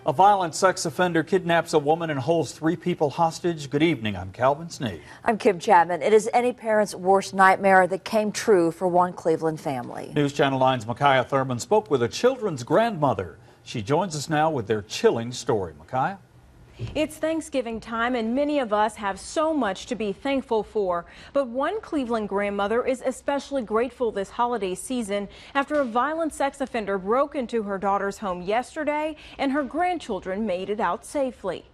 A violent sex offender kidnaps a woman and holds 3 people hostage. Good evening, I'm Calvin Sneed. I'm Kim Chapman. It is any parent's worst nightmare that came true for one Cleveland family. NewsChannel 9's Micaiah Thurman spoke with a children's grandmother. She joins us now with their chilling story. Micaiah? It's Thanksgiving time and many of us have so much to be thankful for. But one Cleveland grandmother is especially grateful this holiday season after a violent sex offender broke into her daughter's home yesterday and her grandchildren made it out safely.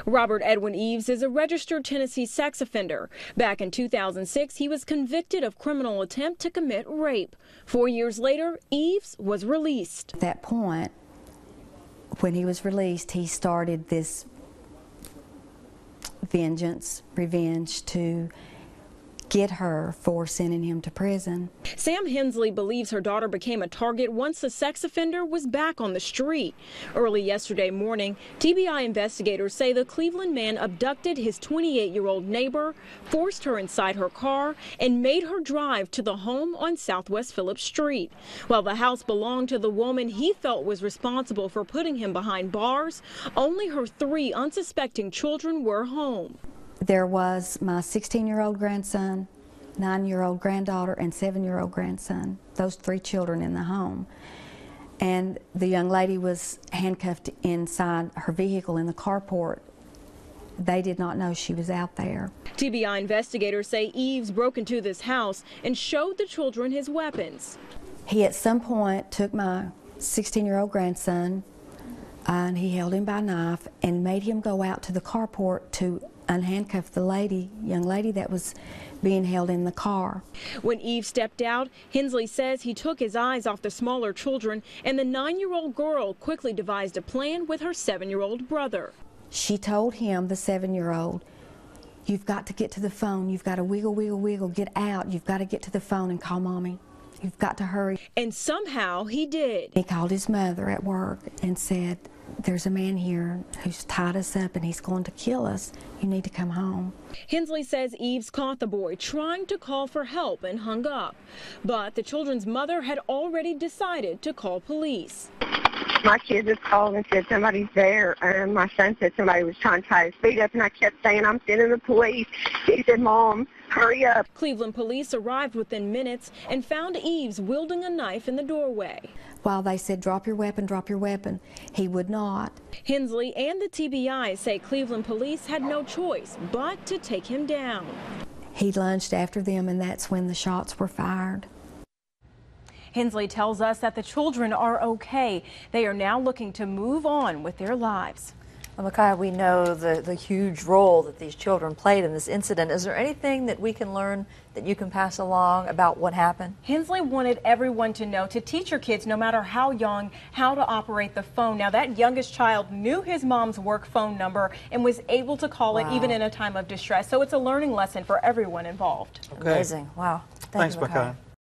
Robert Edwin Eaves is a registered Tennessee sex offender. Back in 2006, he was convicted of criminal attempt to commit rape. 4 years later, Eaves was released. At that point, when he was released, he started this revenge to get her for sending him to prison. Sam Hensley believes her daughter became a target once the sex offender was back on the street. Early yesterday morning, TBI investigators say the Cleveland man abducted his 28-year-old neighbor, forced her inside her car, and made her drive to the home on South West Phillips Street. While the house belonged to the woman he felt was responsible for putting him behind bars, only her 3 unsuspecting children were home. There was my 16-year-old grandson, 9-year-old granddaughter, and 7-year-old grandson, those 3 children in the home. And the young lady was handcuffed inside her vehicle in the carport. They did not know she was out there. TBI investigators say Eaves broke into this house and showed the children his weapons. He at some point took my 16-year-old grandson and he held him by knife and made him go out to the carport to unhandcuff the young lady that was being held in the car. When Eaves stepped out, Hensley says he took his eyes off the smaller children, and the 9-year-old girl quickly devised a plan with her 7-year-old brother. She told him, the 7-year-old, "You've got to get to the phone. You've got to wiggle, wiggle, wiggle, get out. You've got to get to the phone and call Mommy. You've got to hurry." And somehow he did. He called his mother at work and said, "There's a man here who's tied us up and he's going to kill us. You need to come home." Hensley says Eaves caught the boy trying to call for help and hung up. But the children's mother had already decided to call police. My kid just called and said somebody's there, and my son said somebody was trying to tie his feet up, and I kept saying, "I'm sending the police." He said, "Mom, hurry up." Cleveland police arrived within minutes and found Eaves wielding a knife in the doorway. While they said, "Drop your weapon," he would not. Hensley and the TBI say Cleveland police had no choice but to take him down. He lunged after them, and that's when the shots were fired. Hensley tells us that the children are okay. They are now looking to move on with their lives. Well, Micaiah, we know the huge role that these children played in this incident. Is there anything that we can learn that you can pass along about what happened? Hensley wanted everyone to know, to teach your kids, no matter how young, how to operate the phone. Now, that youngest child knew his mom's work phone number and was able to call it even in a time of distress. So it's a learning lesson for everyone involved. Okay. Amazing. Wow. Thanks, Micaiah.